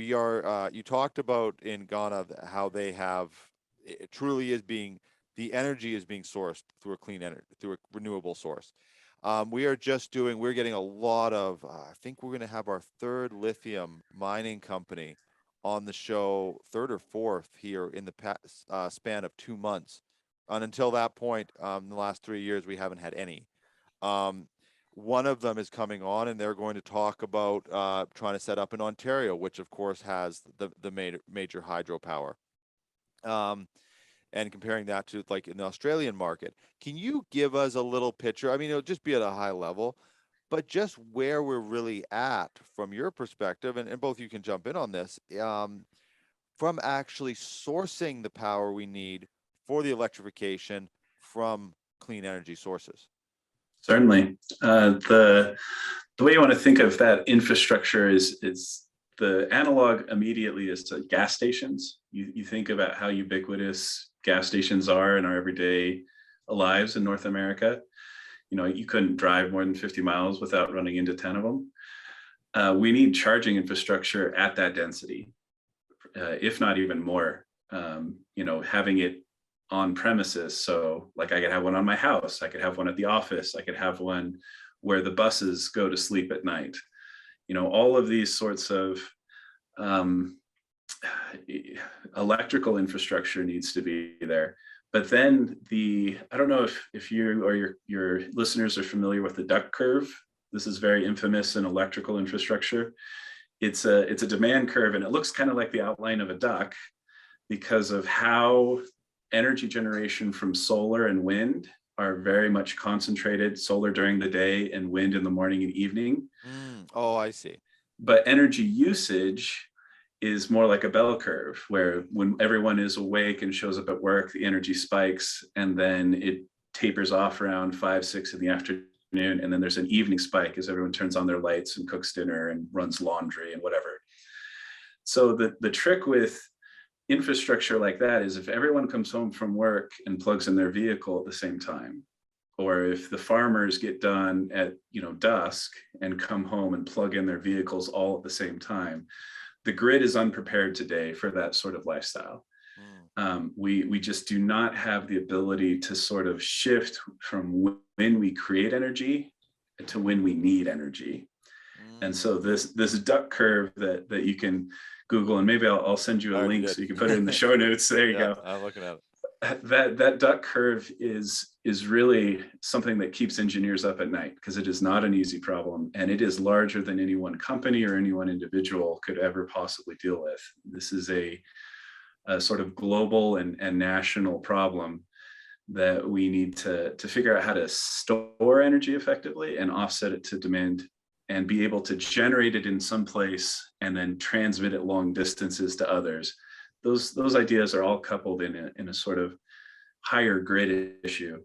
we are, you talked about in Ghana how they have, it truly is being, the energy is being sourced through a clean energy, through a renewable source. We are just doing, we're getting a lot of, I think we're going to have our third lithium mining company on the show, third or fourth here in the span of 2 months. And until that point, in the last 3 years, we haven't had any. Um, One of them is coming on, and they're going to talk about trying to set up in Ontario, which of course has the major hydropower. Um, and comparing that to like in the Australian market. Can you give us a little picture? I mean, it'll just be at a high level, but just where we're really at from your perspective, and both you can jump in on this, from actually sourcing the power we need for the electrification from clean energy sources. Certainly. The way you want to think of that infrastructure is the analog immediately is to gas stations. You think about how ubiquitous gas stations are in our everyday lives in North America. You know, you couldn't drive more than 50 miles without running into 10 of them. We need charging infrastructure at that density, if not even more. You know, having it on premises. So like I could have one on my house, I could have one at the office, I could have one where the buses go to sleep at night. You know, all of these sorts of electrical infrastructure needs to be there. But then I don't know if you or your listeners are familiar with the duck curve. This is very infamous in electrical infrastructure. It's a demand curve, and it looks kind of like the outline of a duck because of how energy generation from solar and wind are very much concentrated, solar during the day and wind in the morning and evening. Oh, I see. But energy usage is more like a bell curve, where when everyone is awake and shows up at work, the energy spikes, and then it tapers off around 5, 6 in the afternoon. And then there's an evening spike as everyone turns on their lights and cooks dinner and runs laundry and whatever. So the trick with infrastructure like that is if everyone comes home from work and plugs in their vehicle at the same time, or if the farmers get done at dusk and come home and plug in their vehicles all at the same time, the grid is unprepared today for that sort of lifestyle. We just do not have the ability to sort of shift from when we create energy to when we need energy. And so this duck curve that you can Google, and maybe I'll send you a link so you can put it in the show notes. There you go. I'm looking at it. That duck curve is really something that keeps engineers up at night, because it is not an easy problem, and it is larger than any one company or any one individual could ever possibly deal with. This is a sort of global and national problem that we need to figure out how to store energy effectively and offset it to demand, and be able to generate it in some place and then transmit it long distances to others. Those ideas are all coupled in a sort of higher grid issue.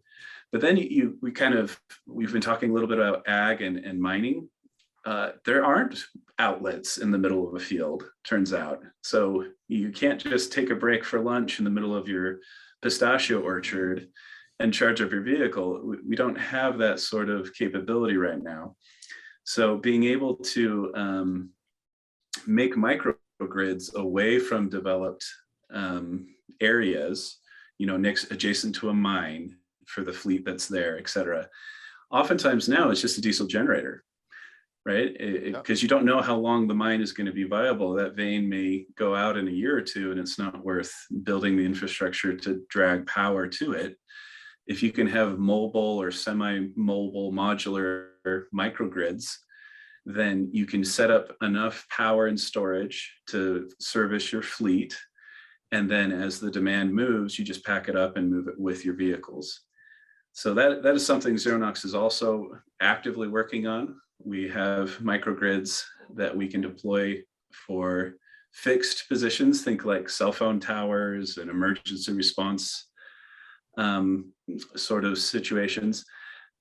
But then we've been talking a little bit about ag and mining. There aren't outlets in the middle of a field, turns out. So you can't just take a break for lunch in the middle of your pistachio orchard and charge up your vehicle. We don't have that sort of capability right now. So being able to make microgrids away from developed areas, next adjacent to a mine for the fleet that's there, et cetera. Oftentimes now it's just a diesel generator, right? Because you don't know how long the mine is going to be viable. That vein may go out in a year or two, and it's not worth building the infrastructure to drag power to it. If you can have mobile or semi-mobile modular microgrids, then you can set up enough power and storage to service your fleet. And then as the demand moves, you just pack it up and move it with your vehicles. So that is something ZeroNox is also actively working on. We have microgrids that we can deploy for fixed positions, think like cell phone towers and emergency response sort of situations,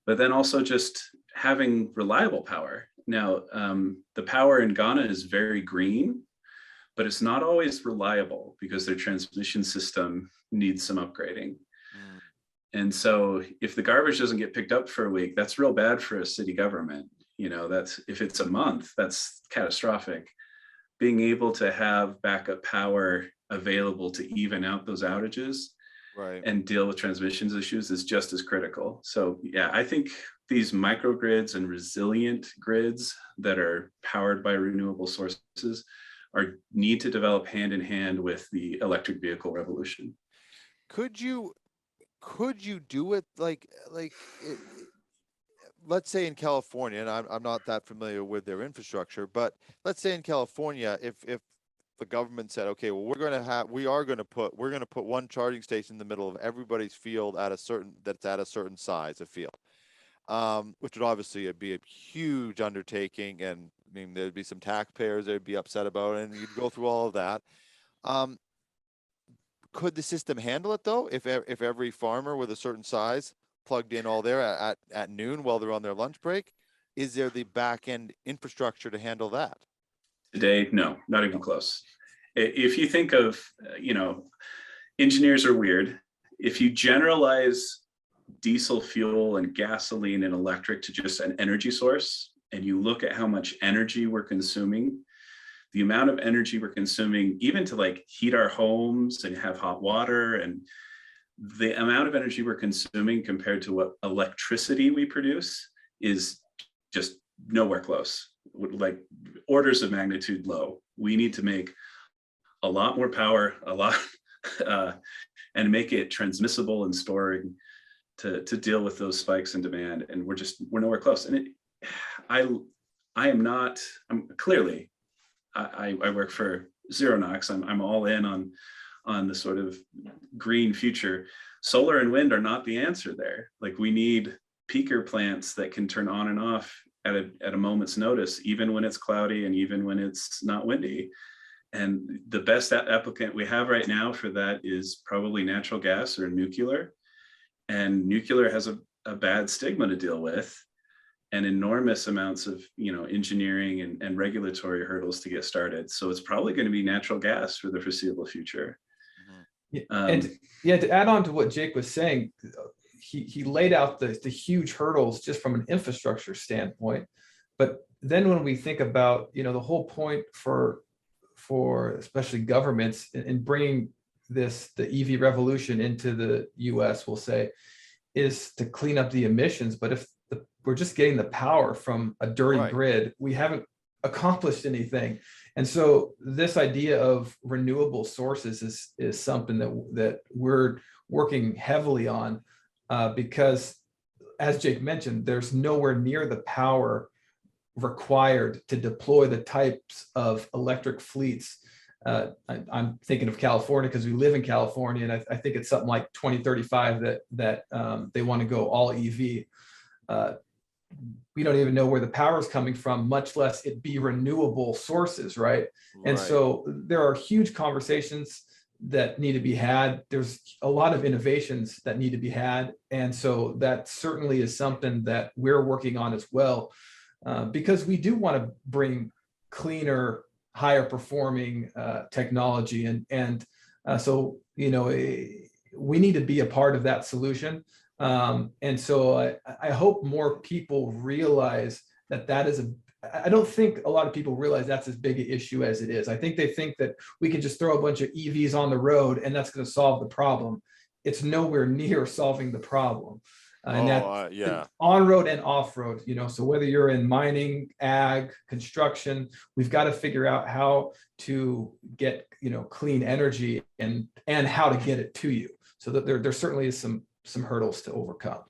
but then also just having reliable power. Now, the power in Ghana is very green, but it's not always reliable because their transmission system needs some upgrading. And so if the garbage doesn't get picked up for a week, that's real bad for a city government. That's, if it's a month, that's catastrophic. being able to have backup power available to even out those outages Right. and deal with transmissions issues is just as critical. So yeah, I think these microgrids and resilient grids that are powered by renewable sources need to develop hand in hand with the electric vehicle revolution. Could you do it let's say in California, and I'm not that familiar with their infrastructure, but let's say in California, if the government said, okay, well, we're going to put one charging station in the middle of everybody's field that's at a certain size of field, which would obviously be a huge undertaking, and I mean there'd be some taxpayers that'd be upset about it, and you'd go through all of that. Um, could the system handle it though? If every farmer with a certain size plugged in all there at noon while they're on their lunch break, is there the back end infrastructure to handle that? Today, no, not even No. close. If you think of, engineers are weird. If you generalize diesel fuel and gasoline and electric to just an energy source, and you look at how much energy we're consuming, the amount of energy we're consuming, even to like heat our homes and have hot water, and the amount of energy we're consuming compared to what electricity we produce is just nowhere close, like orders of magnitude low. We need to make a lot more power, and make it transmissible and storing to deal with those spikes in demand. And we're nowhere close. And I work for ZeroNox. I'm all in on the sort of green future. Solar and wind are not the answer there. Like, we need peaker plants that can turn on and off at a moment's notice, even when it's cloudy and even when it's not windy. And the best applicant we have right now for that is probably natural gas or nuclear. And nuclear has a bad stigma to deal with, and enormous amounts of engineering and regulatory hurdles to get started. So it's probably going to be natural gas for the foreseeable future. And to add on to what Jake was saying, he laid out the huge hurdles just from an infrastructure standpoint. But then when we think about the whole point for especially governments in bringing the EV revolution into the US, we'll say, is to clean up the emissions. But if we're just getting the power from a dirty grid, we haven't accomplished anything. And so this idea of renewable sources is something that we're working heavily on, because, as Jake mentioned, there's nowhere near the power required to deploy the types of electric fleets. I'm thinking of California because we live in California, and I think it's something like 2035 that they want to go all EV. We don't even know where the power is coming from, much less it be renewable sources, right? And so there are huge conversations that need to be had. There's a lot of innovations that need to be had. And so that certainly is something that we're working on as well, because we do want to bring cleaner, higher performing technology. So we need to be a part of that solution. And so I hope more people realize that is I don't think a lot of people realize that's as big an issue as it is. I think they think that we can just throw a bunch of EVs on the road and that's going to solve the problem. It's nowhere near solving the problem. On road and off road, so whether you're in mining, ag, construction, we've got to figure out how to get, clean energy and how to get it to you. So that there certainly is some hurdles to overcome.